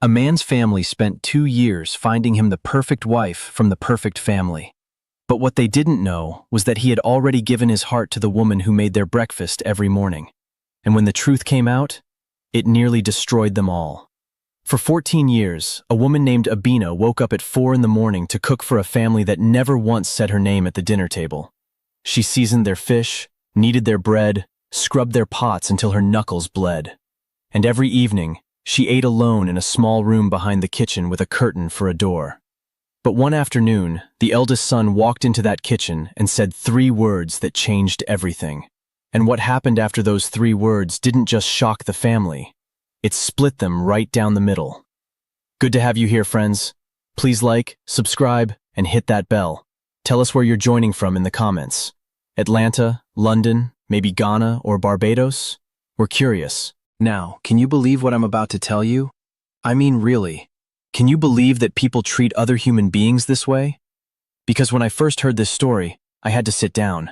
A man's family spent 2 years finding him the perfect wife from the perfect family. But what they didn't know was that he had already given his heart to the woman who made their breakfast every morning. And when the truth came out, it nearly destroyed them all. For 14 years, a woman named Abina woke up at 4 in the morning to cook for a family that never once said her name at the dinner table. She seasoned their fish, kneaded their bread, scrubbed their pots until her knuckles bled. And every evening, she ate alone in a small room behind the kitchen with a curtain for a door. But one afternoon, the eldest son walked into that kitchen and said 3 words that changed everything. And what happened after those 3 words didn't just shock the family. It split them right down the middle. Good to have you here, friends. Please like, subscribe, and hit that bell. Tell us where you're joining from in the comments. Atlanta, London, maybe Ghana or Barbados? We're curious. Now, can you believe what I'm about to tell you? I mean, really. Can you believe that people treat other human beings this way? Because when I first heard this story, I had to sit down.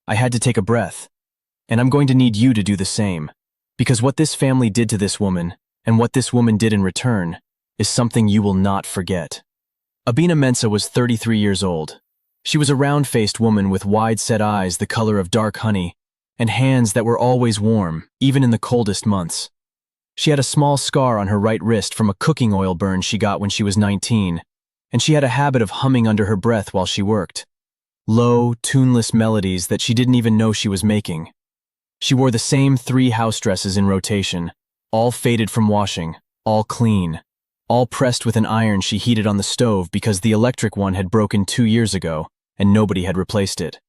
I had to take a breath. And I'm going to need you to do the same. Because what this family did to this woman, and what this woman did in return, is something you will not forget. Abina Mensah was 33 years old. She was a round-faced woman with wide-set eyes the color of dark honey, and hands that were always warm, even in the coldest months. She had a small scar on her right wrist from a cooking oil burn she got when she was 19, and she had a habit of humming under her breath while she worked. Low, tuneless melodies that she didn't even know she was making. She wore the same 3 house dresses in rotation, all faded from washing, all clean, all pressed with an iron she heated on the stove because the electric one had broken 2 years ago, and nobody had replaced it.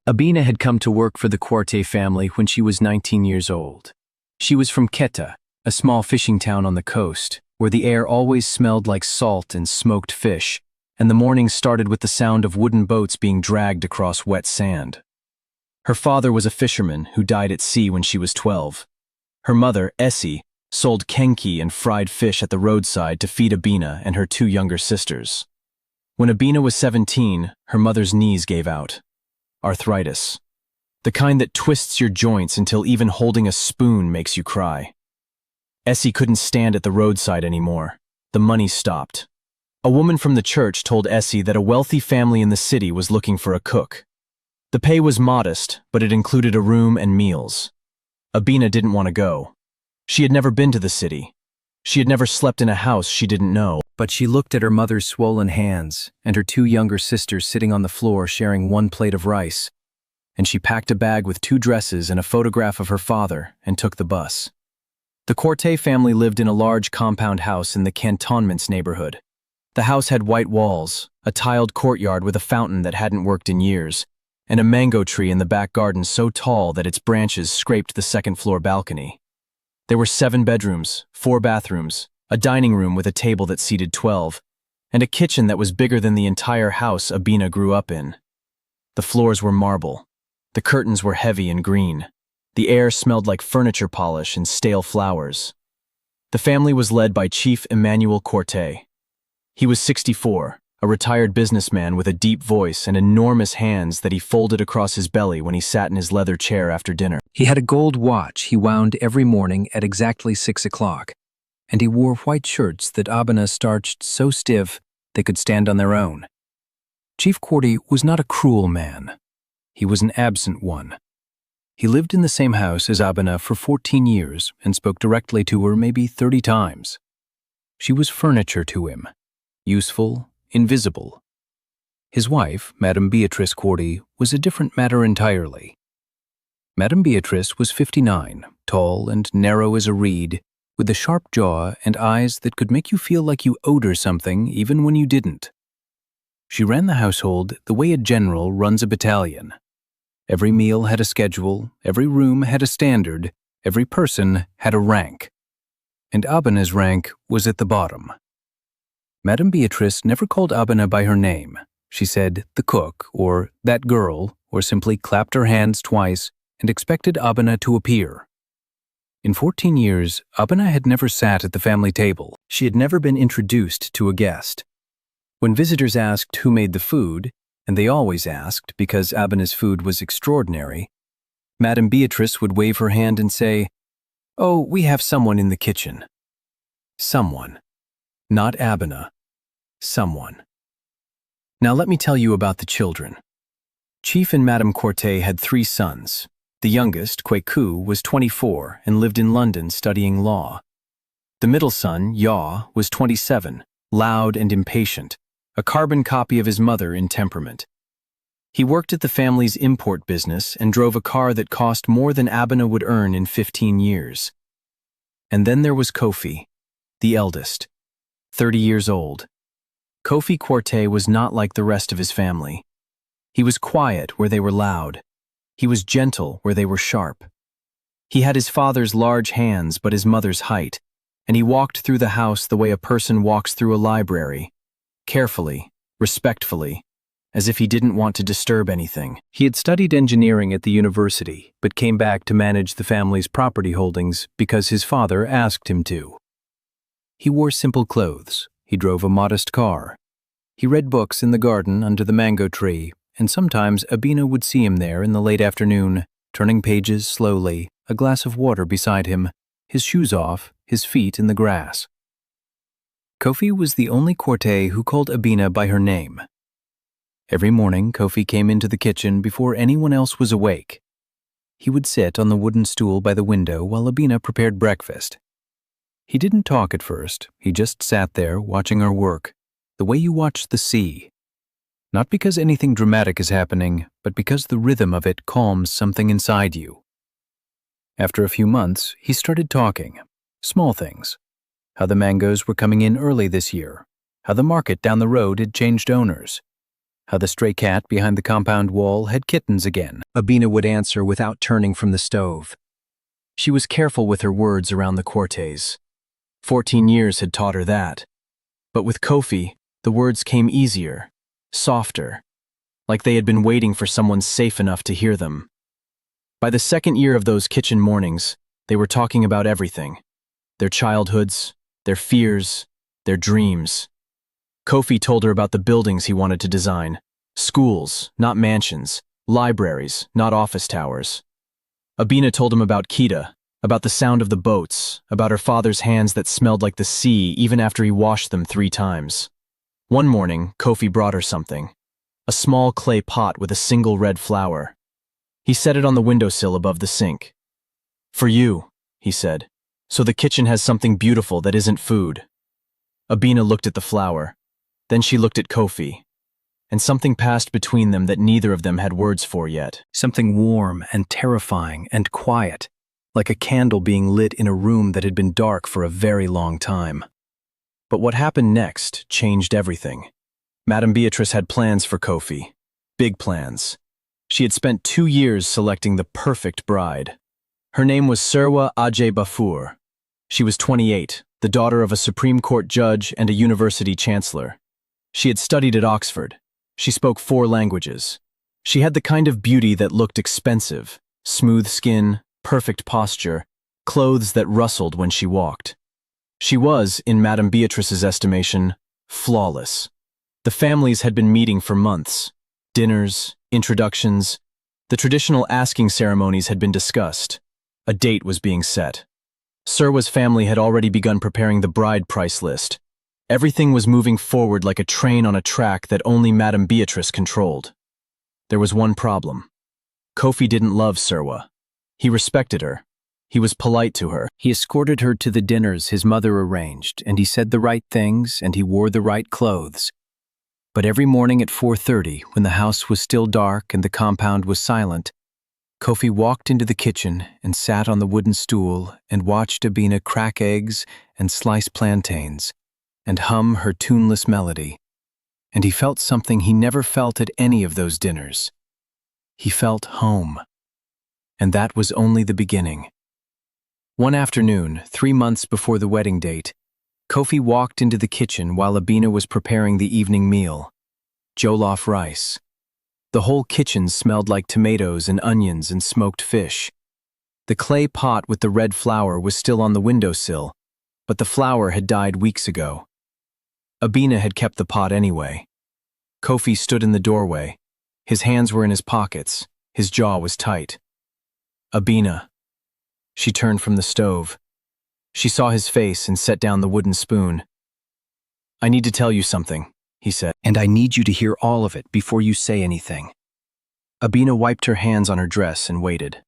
Abina had come to work for the Quartet family when she was 19 years old. She was from Quetta, a small fishing town on the coast, where the air always smelled like salt and smoked fish, and the mornings started with the sound of wooden boats being dragged across wet sand. Her father was a fisherman who died at sea when she was 12. Her mother, Essie, sold kenki and fried fish at the roadside to feed Abina and her 2 younger sisters. When Abina was 17, her mother's knees gave out. Arthritis. The kind that twists your joints until even holding a spoon makes you cry. Essie couldn't stand at the roadside anymore. The money stopped. A woman from the church told Essie that a wealthy family in the city was looking for a cook. The pay was modest, but it included a room and meals. Abina didn't want to go. She had never been to the city. She had never slept in a house she didn't know. But she looked at her mother's swollen hands and her 2 younger sisters sitting on the floor sharing 1 plate of rice, and she packed a bag with 2 dresses and a photograph of her father and took the bus. The Quartet family lived in a large compound house in the Cantonments neighborhood. The house had white walls, a tiled courtyard with a fountain that hadn't worked in years, and a mango tree in the back garden so tall that its branches scraped the second-floor balcony. There were 7 bedrooms, 4 bathrooms, a dining room with a table that seated 12, and a kitchen that was bigger than the entire house Abina grew up in. The floors were marble. The curtains were heavy and green. The air smelled like furniture polish and stale flowers. The family was led by Chief Emmanuel Quartet. He was 64, a retired businessman with a deep voice and enormous hands that he folded across his belly when he sat in his leather chair after dinner. He had a gold watch he wound every morning at exactly 6 o'clock, and he wore white shirts that Abina starched so stiff they could stand on their own. Chief Quartet was not a cruel man. He was an absent one. He lived in the same house as Abina for 14 years and spoke directly to her maybe 30 times. She was furniture to him, useful, invisible. His wife, Madame Beatrice Quartet, was a different matter entirely. Madame Beatrice was 59, tall and narrow as a reed, with a sharp jaw and eyes that could make you feel like you owed her something even when you didn't. She ran the household the way a general runs a battalion. Every meal had a schedule, every room had a standard, every person had a rank. And Abina's rank was at the bottom. Madame Beatrice never called Abina by her name. She said, "the cook," or "that girl," or simply clapped her hands twice and expected Abina to appear. In 14 years, Abina had never sat at the family table. She had never been introduced to a guest. When visitors asked who made the food, and they always asked because Abina's food was extraordinary, Madame Beatrice would wave her hand and say, "Oh, we have someone in the kitchen." Someone. Not Abina. Someone. Now let me tell you about the children. Chief and Madame Corte had 3 sons. The youngest, Kweku, was 24 and lived in London studying law. The middle son, Yaw, was 27, loud and impatient, a carbon copy of his mother in temperament. He worked at the family's import business and drove a car that cost more than Abina would earn in 15 years. And then there was Kofi, the eldest, 30 years old. Kofi Corte was not like the rest of his family. He was quiet where they were loud. He was gentle where they were sharp. He had his father's large hands but his mother's height, and he walked through the house the way a person walks through a library, carefully, respectfully, as if he didn't want to disturb anything. He had studied engineering at the university, but came back to manage the family's property holdings because his father asked him to. He wore simple clothes. He drove a modest car. He read books in the garden under the mango tree, and sometimes Abina would see him there in the late afternoon, turning pages slowly, a glass of water beside him, his shoes off, his feet in the grass. Kofi was the only Corte who called Abina by her name. Every morning, Kofi came into the kitchen before anyone else was awake. He would sit on the wooden stool by the window while Abina prepared breakfast. He didn't talk at first. He just sat there watching her work, the way you watch the sea. Not because anything dramatic is happening, but because the rhythm of it calms something inside you. After a few months, he started talking. Small things. How the mangoes were coming in early this year. How the market down the road had changed owners. How the stray cat behind the compound wall had kittens again. Abina would answer without turning from the stove. She was careful with her words around the Cortes. 14 years had taught her that. But with Kofi, the words came easier, softer, like they had been waiting for someone safe enough to hear them. By the second year of those kitchen mornings, they were talking about everything. Their childhoods, their fears, their dreams. Kofi told her about the buildings he wanted to design. Schools, not mansions. Libraries, not office towers. Abina told him about Kita, about the sound of the boats, about her father's hands that smelled like the sea even after he washed them 3 times. One morning, Kofi brought her something. A small clay pot with a single red flower. He set it on the windowsill above the sink. "For you," he said, "so the kitchen has something beautiful that isn't food." Abina looked at the flower. Then she looked at Kofi. And something passed between them that neither of them had words for yet. Something warm and terrifying and quiet, like a candle being lit in a room that had been dark for a very long time. But what happened next changed everything. Madame Beatrice had plans for Kofi. Big plans. She had spent 2 years selecting the perfect bride. Her name was Serwa Ajay Bafour. She was 28, the daughter of a Supreme Court judge and a university chancellor. She had studied at Oxford. She spoke 4 languages. She had the kind of beauty that looked expensive, smooth skin, perfect posture, clothes that rustled when she walked. She was, in Madame Beatrice's estimation, flawless. The families had been meeting for months. Dinners, introductions, the traditional asking ceremonies had been discussed. A date was being set. Serwa's family had already begun preparing the bride price list. Everything was moving forward like a train on a track that only Madame Beatrice controlled. There was one problem. Kofi didn't love Serwa. He respected her. He was polite to her. He escorted her to the dinners his mother arranged, and he said the right things, and he wore the right clothes. But every morning at 4:30, when the house was still dark and the compound was silent, Kofi walked into the kitchen and sat on the wooden stool and watched Abina crack eggs and slice plantains and hum her tuneless melody. And he felt something he never felt at any of those dinners. He felt home. And that was only the beginning. One afternoon, 3 months before the wedding date, Kofi walked into the kitchen while Abina was preparing the evening meal. Jollof rice. The whole kitchen smelled like tomatoes and onions and smoked fish. The clay pot with the red flower was still on the windowsill, but the flower had died weeks ago. Abina had kept the pot anyway. Kofi stood in the doorway. His hands were in his pockets. His jaw was tight. "Abina." She turned from the stove. She saw his face and set down the wooden spoon. I need to tell you something, he said. And I need you to hear all of it before you say anything. Abina wiped her hands on her dress and waited.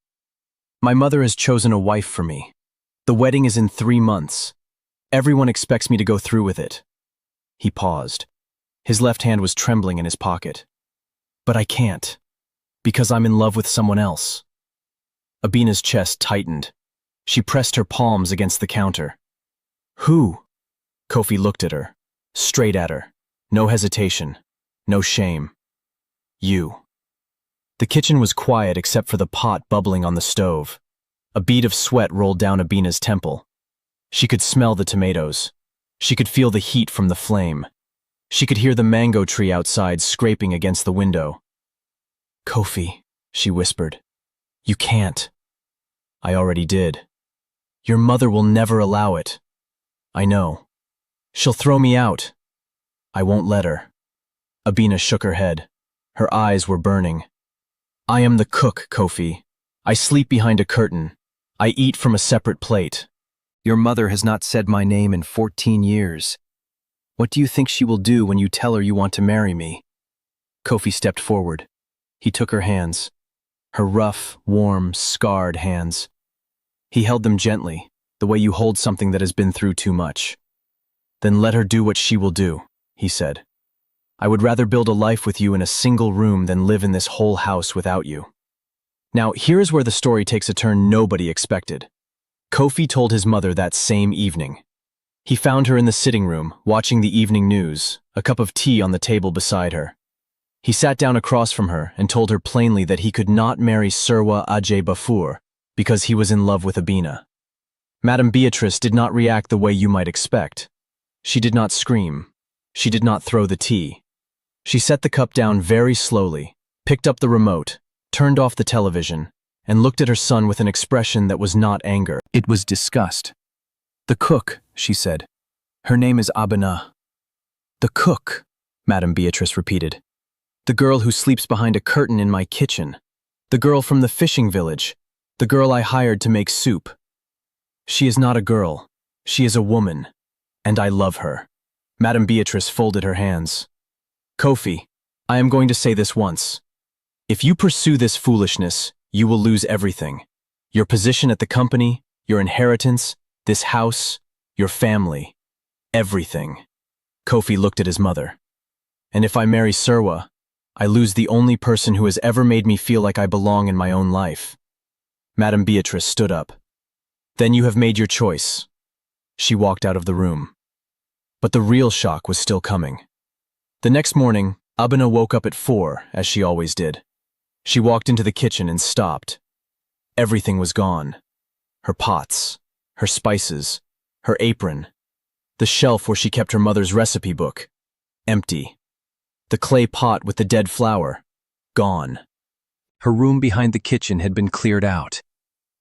My mother has chosen a wife for me. The wedding is in 3 months. Everyone expects me to go through with it. He paused. His left hand was trembling in his pocket. But I can't, because I'm in love with someone else. Abina's chest tightened. She pressed her palms against the counter. Who? Kofi looked at her, straight at her. No hesitation, no shame. You. The kitchen was quiet except for the pot bubbling on the stove. A bead of sweat rolled down Abina's temple. She could smell the tomatoes. She could feel the heat from the flame. She could hear the mango tree outside scraping against the window. Kofi, she whispered. You can't. I already did. Your mother will never allow it. I know. She'll throw me out. I won't let her. Abina shook her head. Her eyes were burning. I am the cook, Kofi. I sleep behind a curtain. I eat from a separate plate. Your mother has not said my name in 14 years. What do you think she will do when you tell her you want to marry me? Kofi stepped forward. He took her hands. Her rough, warm, scarred hands. He held them gently, the way you hold something that has been through too much. Then let her do what she will do, he said. I would rather build a life with you in a single room than live in this whole house without you. Now, here is where the story takes a turn nobody expected. Kofi told his mother that same evening. He found her in the sitting room, watching the evening news, a cup of tea on the table beside her. He sat down across from her and told her plainly that he could not marry Serwa Ajay Bafur because he was in love with Abina. Madame Beatrice did not react the way you might expect. She did not scream. She did not throw the tea. She set the cup down very slowly, picked up the remote, turned off the television, and looked at her son with an expression that was not anger. It was disgust. The cook, she said. Her name is Abina. The cook, Madame Beatrice repeated. The girl who sleeps behind a curtain in my kitchen. The girl from the fishing village. The girl I hired to make soup. She is not a girl. She is a woman. And I love her. Madame Beatrice folded her hands. Kofi, I am going to say this once. If you pursue this foolishness, you will lose everything. Your position at the company, your inheritance, this house, your family, everything. Kofi looked at his mother. And if I marry Serwa, I lose the only person who has ever made me feel like I belong in my own life. Madame Beatrice stood up. Then you have made your choice. She walked out of the room. But the real shock was still coming. The next morning, Abina woke up at 4, as she always did. She walked into the kitchen and stopped. Everything was gone. Her pots, her spices, her apron, the shelf where she kept her mother's recipe book, empty. The clay pot with the dead flour, gone. Her room behind the kitchen had been cleared out.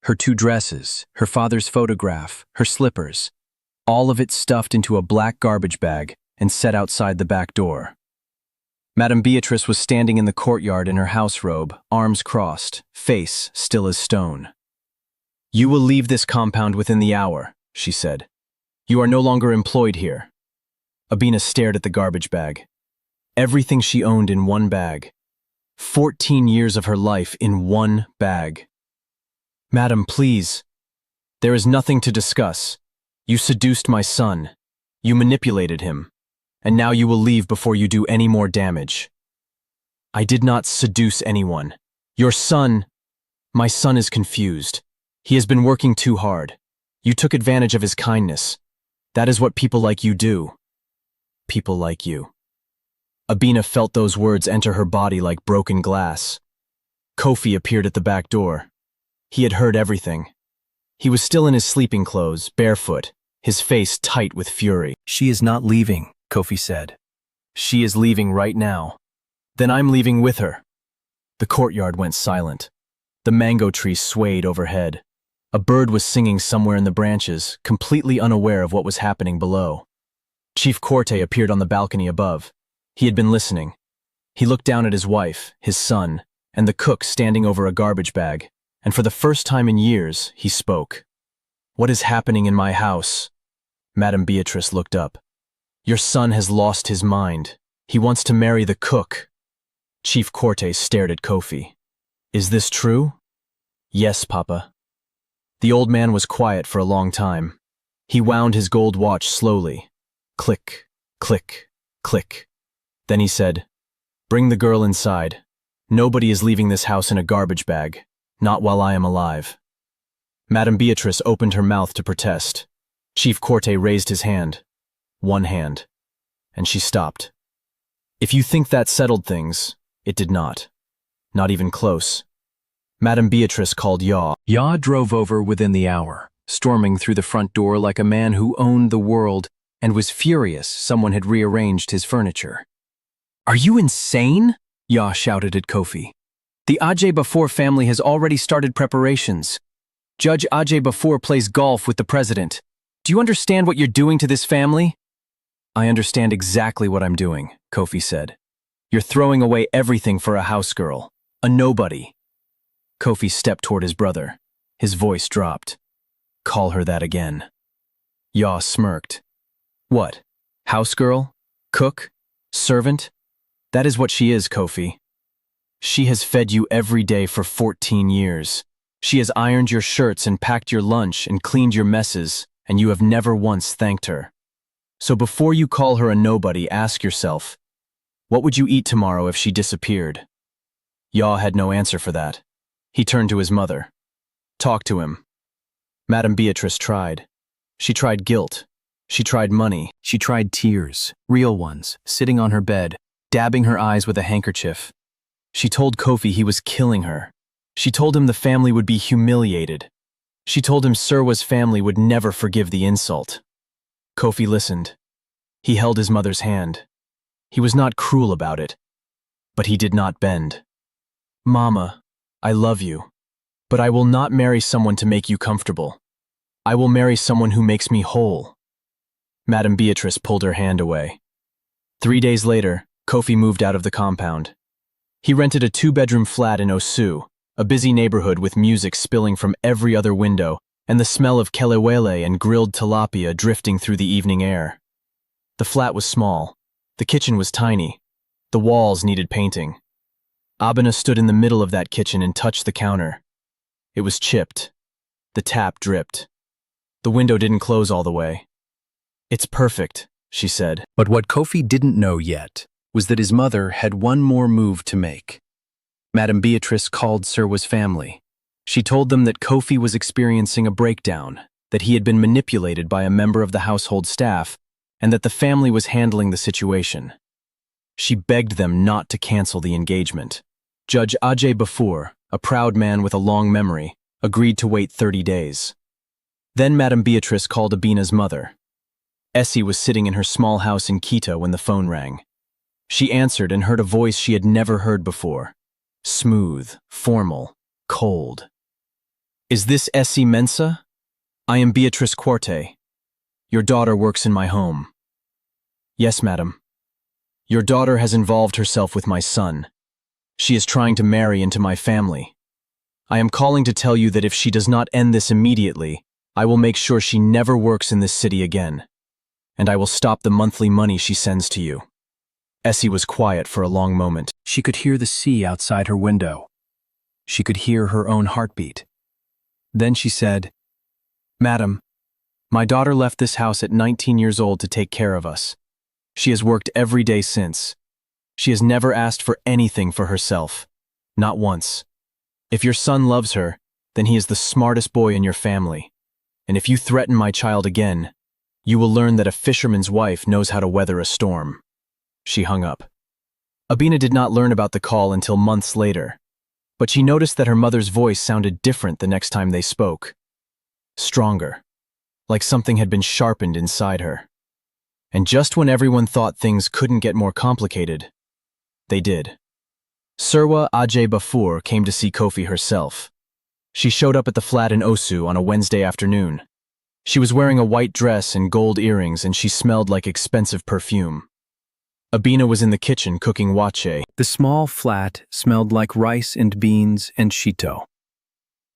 Her 2 dresses, her father's photograph, her slippers, all of it stuffed into a black garbage bag and set outside the back door. Madame Beatrice was standing in the courtyard in her house robe, arms crossed, face still as stone. You will leave this compound within the hour, she said. You are no longer employed here. Abina stared at the garbage bag. Everything she owned in one bag. 14 years of her life in one bag. Madam, please. There is nothing to discuss. You seduced my son. You manipulated him. And now you will leave before you do any more damage. I did not seduce anyone. Your son... My son is confused. He has been working too hard. You took advantage of his kindness. That is what people like you do. People like you. Abina felt those words enter her body like broken glass. Kofi appeared at the back door. He had heard everything. He was still in his sleeping clothes, barefoot, his face tight with fury. She is not leaving, Kofi said. She is leaving right now. Then I'm leaving with her. The courtyard went silent. The mango tree swayed overhead. A bird was singing somewhere in the branches, completely unaware of what was happening below. Chief Corte appeared on the balcony above. He had been listening. He looked down at his wife, his son, and the cook standing over a garbage bag, and for the first time in years, he spoke. What is happening in my house? Madame Beatrice looked up. Your son has lost his mind. He wants to marry the cook. Chief Corte stared at Kofi. Is this true? Yes, Papa. The old man was quiet for a long time. He wound his gold watch slowly. Click, click, click. Then he said, Bring the girl inside. Nobody is leaving this house in a garbage bag, not while I am alive. Madame Beatrice opened her mouth to protest. Chief Corte raised his hand. One hand. And she stopped. If you think that settled things, it did not. Not even close. Madame Beatrice called Yaw. Yaw drove over within the hour, storming through the front door like a man who owned the world and was furious someone had rearranged his furniture. Are you insane? Yaw shouted at Kofi. The Ajay Bafour family has already started preparations. Judge Ajay Bafour plays golf with the president. Do you understand what you're doing to this family? I understand exactly what I'm doing, Kofi said. You're throwing away everything for a house girl, a nobody. Kofi stepped toward his brother. His voice dropped. Call her that again. Yaw smirked. What? House girl? Cook? Servant? That is what she is, Kofi. She has fed you every day for 14 years. She has ironed your shirts and packed your lunch and cleaned your messes, and you have never once thanked her. So before you call her a nobody, ask yourself, what would you eat tomorrow if she disappeared? Yaw had no answer for that. He turned to his mother. Talk to him. Madame Beatrice tried. She tried guilt. She tried money. She tried tears, real ones, sitting on her bed, dabbing her eyes with a handkerchief. She told Kofi he was killing her. She told him the family would be humiliated. She told him Serwa's family would never forgive the insult. Kofi listened. He held his mother's hand. He was not cruel about it, but he did not bend. Mama, I love you, but I will not marry someone to make you comfortable. I will marry someone who makes me whole. Madame Beatrice pulled her hand away. 3 days later, Kofi moved out of the compound. He rented a 2-bedroom flat in Osu, a busy neighborhood with music spilling from every other window and the smell of kelewele and grilled tilapia drifting through the evening air. The flat was small. The kitchen was tiny. The walls needed painting. Abena stood in the middle of that kitchen and touched the counter. It was chipped. The tap dripped. The window didn't close all the way. It's perfect, she said. But what Kofi didn't know yet was that his mother had one more move to make. Madame Beatrice called Serwa's family. She told them that Kofi was experiencing a breakdown, that he had been manipulated by a member of the household staff, and that the family was handling the situation. She begged them not to cancel the engagement. Judge Ajay Bafour, a proud man with a long memory, agreed to wait 30 days. Then Madame Beatrice called Abena's mother. Essie was sitting in her small house in Quito when the phone rang. She answered and heard a voice she had never heard before. Smooth, formal, cold. Is this Essie Mensah? I am Beatrice Corte. Your daughter works in my home. Yes, madam. Your daughter has involved herself with my son. She is trying to marry into my family. I am calling to tell you that if she does not end this immediately, I will make sure she never works in this city again. And I will stop the monthly money she sends to you. Essie was quiet for a long moment. She could hear the sea outside her window. She could hear her own heartbeat. Then she said, Madam, my daughter left this house at 19 years old to take care of us. She has worked every day since. She has never asked for anything for herself. Not once. If your son loves her, then he is the smartest boy in your family. And if you threaten my child again, you will learn that a fisherman's wife knows how to weather a storm. She hung up. Abena did not learn about the call until months later, but she noticed that her mother's voice sounded different the next time they spoke. Stronger, like something had been sharpened inside her. And just when everyone thought things couldn't get more complicated, they did. Serwa Ajay Bafour came to see Kofi herself. She showed up at the flat in Osu on a Wednesday afternoon. She was wearing a white dress and gold earrings, and she smelled like expensive perfume. Abena was in the kitchen cooking wache. The small flat smelled like rice and beans and shito.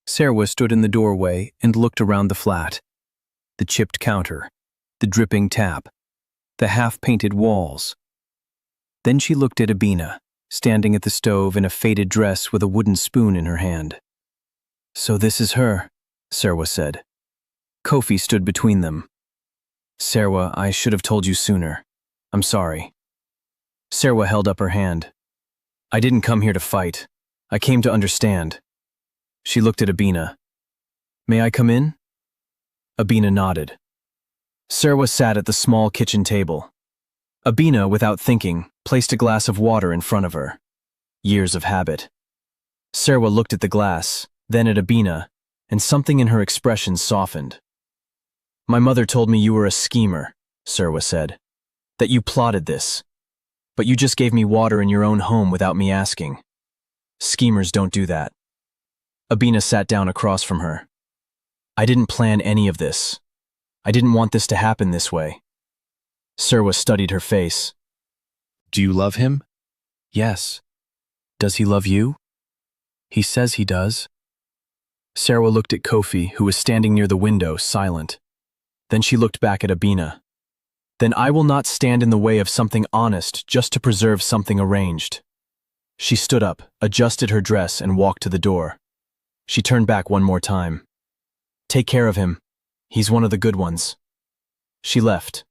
Serwa stood in the doorway and looked around the flat. The chipped counter, the dripping tap, the half-painted walls. Then she looked at Abina, standing at the stove in a faded dress with a wooden spoon in her hand. "So this is her," Serwa said. Kofi stood between them. "Serwa, I should have told you sooner. I'm sorry." Serwa held up her hand. "I didn't come here to fight. I came to understand." She looked at Abina. "May I come in?" Abina nodded. Serwa sat at the small kitchen table. Abina, without thinking, placed a glass of water in front of her. Years of habit. Serwa looked at the glass, then at Abina, and something in her expression softened. "My mother told me you were a schemer," Serwa said, "that you plotted this. But you just gave me water in your own home without me asking. Schemers don't do that." Abina sat down across from her. "I didn't plan any of this. I didn't want this to happen this way." Serwa studied her face. Do you love him? "Yes. Does he love you?" "He says he does." Serwa looked at Kofi, who was standing near the window, silent. Then she looked back at Abina. "Then I will not stand in the way of something honest just to preserve something arranged." She stood up, adjusted her dress, and walked to the door. She turned back one more time. "Take care of him. He's one of the good ones." She left.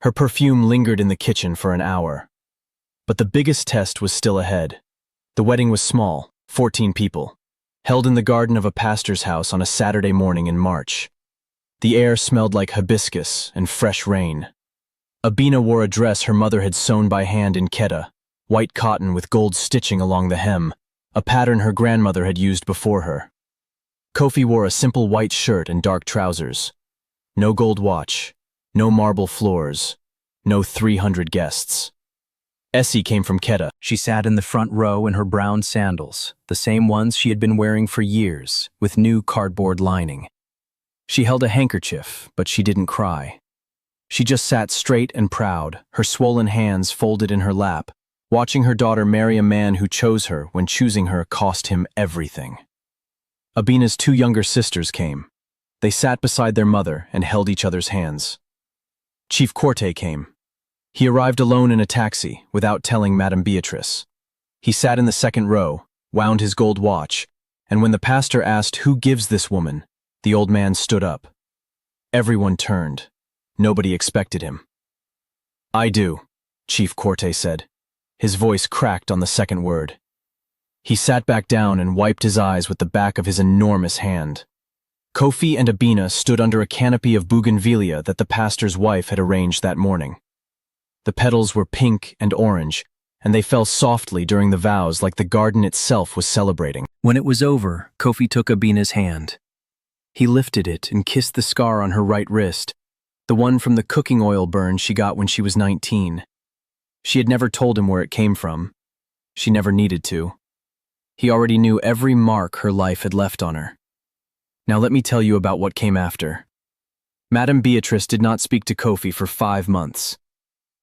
Her perfume lingered in the kitchen for an hour. But the biggest test was still ahead. The wedding was small, 14 people, held in the garden of a pastor's house on a Saturday morning in March. The air smelled like hibiscus and fresh rain. Abina wore a dress her mother had sewn by hand in Kedah, white cotton with gold stitching along the hem, a pattern her grandmother had used before her. Kofi wore a simple white shirt and dark trousers. No gold watch, no marble floors, no 300 guests. Essie came from Kedah. She sat in the front row in her brown sandals, the same ones she had been wearing for years, with new cardboard lining. She held a handkerchief, but she didn't cry. She just sat straight and proud, her swollen hands folded in her lap, watching her daughter marry a man who chose her when choosing her cost him everything. Abina's 2 younger sisters came. They sat beside their mother and held each other's hands. Chief Corte came. He arrived alone in a taxi, without telling Madame Beatrice. He sat in the second row, wound his gold watch, and when the pastor asked who gives this woman, the old man stood up. Everyone turned. Nobody expected him. "I do," Chief Corte said. His voice cracked on the second word. He sat back down and wiped his eyes with the back of his enormous hand. Kofi and Abina stood under a canopy of bougainvillea that the pastor's wife had arranged that morning. The petals were pink and orange, and they fell softly during the vows like the garden itself was celebrating. When it was over, Kofi took Abina's hand. He lifted it and kissed the scar on her right wrist, the one from the cooking oil burn she got when she was 19. She had never told him where it came from. She never needed to. He already knew every mark her life had left on her. Now let me tell you about what came after. Madame Beatrice did not speak to Kofi for 5 months.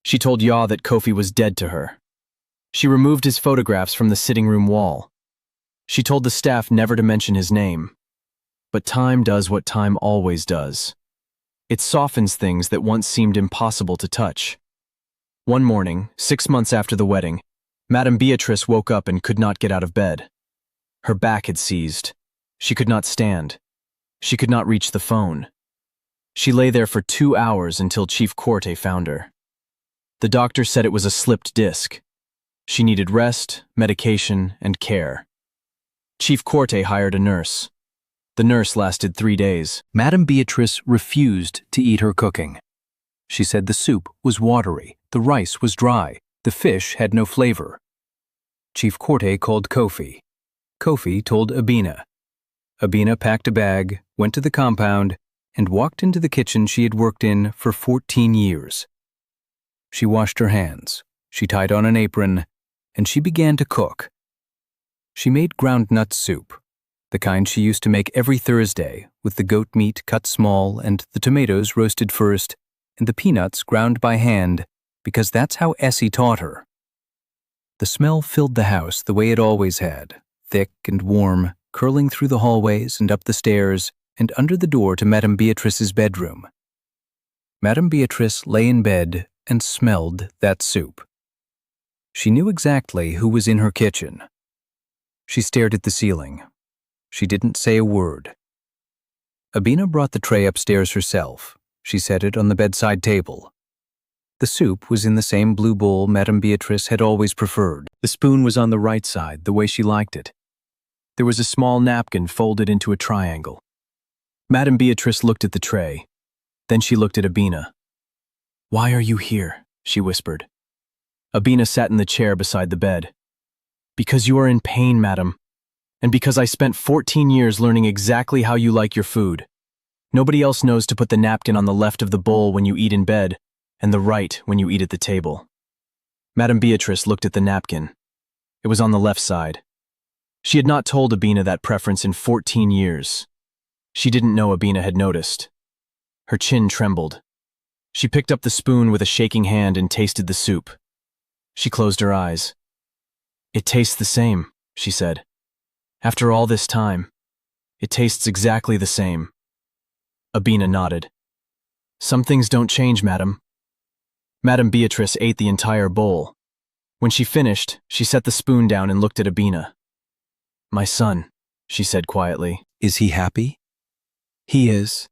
She told Yaw that Kofi was dead to her. She removed his photographs from the sitting room wall. She told the staff never to mention his name. But time does what time always does. It softens things that once seemed impossible to touch. One morning, 6 months after the wedding, Madame Beatrice woke up and could not get out of bed. Her back had seized. She could not stand. She could not reach the phone. She lay there for 2 hours until Chief Corte found her. The doctor said it was a slipped disc. She needed rest, medication, and care. Chief Corte hired a nurse. The nurse lasted 3 days. Madame Beatrice refused to eat her cooking. She said the soup was watery, the rice was dry, the fish had no flavor. Chief Corte called Kofi. Kofi told Abina. Abina packed a bag, went to the compound, and walked into the kitchen she had worked in for 14 years. She washed her hands, she tied on an apron, and she began to cook. She made ground nut soup, the kind she used to make every Thursday, with the goat meat cut small and the tomatoes roasted first, and the peanuts ground by hand, because that's how Essie taught her. The smell filled the house the way it always had, thick and warm, curling through the hallways and up the stairs and under the door to Madame Beatrice's bedroom. Madame Beatrice lay in bed and smelled that soup. She knew exactly who was in her kitchen. She stared at the ceiling. She didn't say a word. Abina brought the tray upstairs herself. She set it on the bedside table. The soup was in the same blue bowl Madame Beatrice had always preferred. The spoon was on the right side, the way she liked it. There was a small napkin folded into a triangle. Madame Beatrice looked at the tray. Then she looked at Abina. "Why are you here?" she whispered. Abina sat in the chair beside the bed. "Because you are in pain, madam, and because I spent 14 years learning exactly how you like your food. Nobody else knows to put the napkin on the left of the bowl when you eat in bed, and the right when you eat at the table." Madame Beatrice looked at the napkin. It was on the left side. She had not told Abina that preference in 14 years. She didn't know Abina had noticed. Her chin trembled. She picked up the spoon with a shaking hand and tasted the soup. She closed her eyes. "It tastes the same," she said. "After all this time, it tastes exactly the same." Abina nodded. "Some things don't change, madam." Madame Beatrice ate the entire bowl. When she finished, she set the spoon down and looked at Abina. "My son," she said quietly. "Is he happy?" "He is.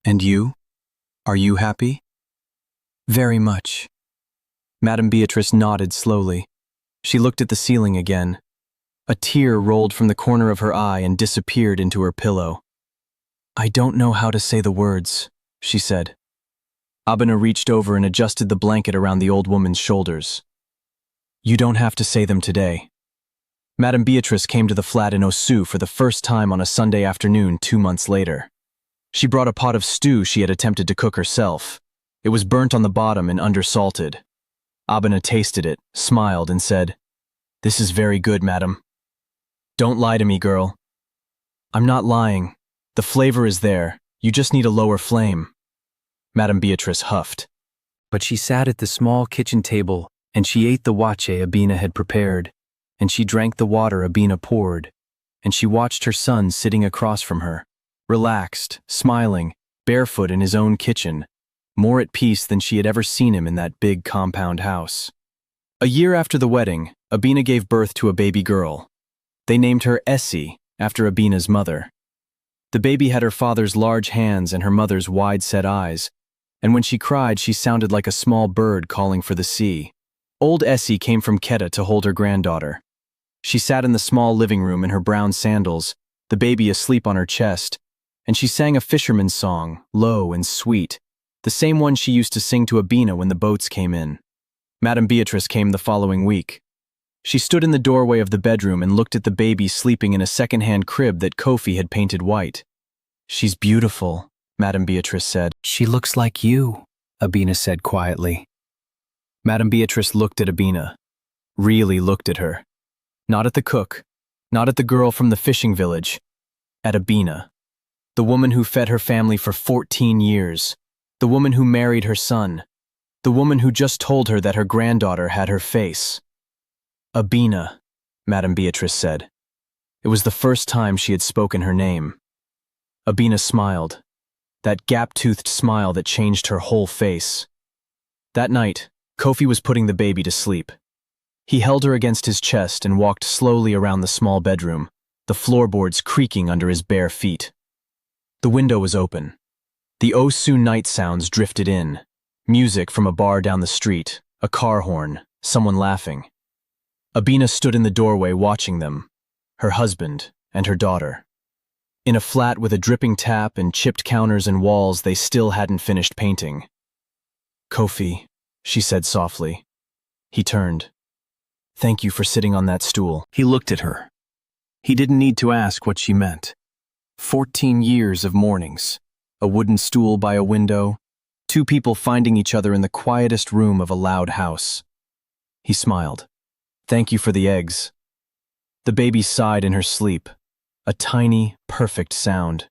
And you? Are you happy?" "Very much." Madame Beatrice nodded slowly. She looked at the ceiling again. A tear rolled from the corner of her eye and disappeared into her pillow. "I don't know how to say the words," she said. Abina reached over and adjusted the blanket around the old woman's shoulders. "You don't have to say them today." Madame Beatrice came to the flat in Osu for the first time on a Sunday afternoon 2 months later. She brought a pot of stew she had attempted to cook herself. It was burnt on the bottom and undersalted. Abina tasted it, smiled, and said, "This is very good, madam." "Don't lie to me, girl." "I'm not lying. The flavor is there. You just need a lower flame." Madame Beatrice huffed. But she sat at the small kitchen table, and she ate the wache Abina had prepared, and she drank the water Abina poured, and she watched her son sitting across from her, relaxed, smiling, barefoot in his own kitchen, more at peace than she had ever seen him in that big compound house. A year after the wedding, Abina gave birth to a baby girl. They named her Essie, after Abina's mother. The baby had her father's large hands and her mother's wide-set eyes, and when she cried, she sounded like a small bird calling for the sea. Old Essie came from Quetta to hold her granddaughter. She sat in the small living room in her brown sandals, the baby asleep on her chest, and she sang a fisherman's song, low and sweet, the same one she used to sing to Abina when the boats came in. Madame Beatrice came the following week. She stood in the doorway of the bedroom and looked at the baby sleeping in a second-hand crib that Kofi had painted white. "She's beautiful," Madame Beatrice said. "She looks like you," Abina said quietly. Madame Beatrice looked at Abina, really looked at her. Not at the cook, not at the girl from the fishing village, at Abina, the woman who fed her family for 14 years, the woman who married her son, the woman who just told her that her granddaughter had her face. "Abina," Madame Beatrice said. It was the first time she had spoken her name. Abina smiled, that gap-toothed smile that changed her whole face. That night, Kofi was putting the baby to sleep. He held her against his chest and walked slowly around the small bedroom, the floorboards creaking under his bare feet. The window was open. The Osu night sounds drifted in, music from a bar down the street, a car horn, someone laughing. Abina stood in the doorway watching them, her husband and her daughter. In a flat with a dripping tap and chipped counters and walls they still hadn't finished painting. "Kofi," she said softly. He turned. "Thank you for sitting on that stool." He looked at her. He didn't need to ask what she meant. 14 years of mornings, a wooden stool by a window, 2 people finding each other in the quietest room of a loud house. He smiled. "Thank you for the eggs." The baby sighed in her sleep, a tiny, perfect sound,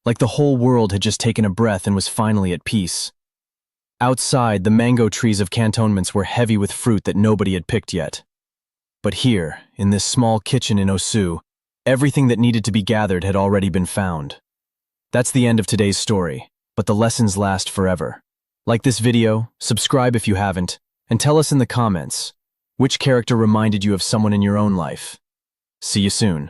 like the whole world had just taken a breath and was finally at peace. Outside, the mango trees of cantonments were heavy with fruit that nobody had picked yet. But here, in this small kitchen in Osu, everything that needed to be gathered had already been found. That's the end of today's story, but the lessons last forever. Like this video, subscribe if you haven't, and tell us in the comments which character reminded you of someone in your own life. See you soon.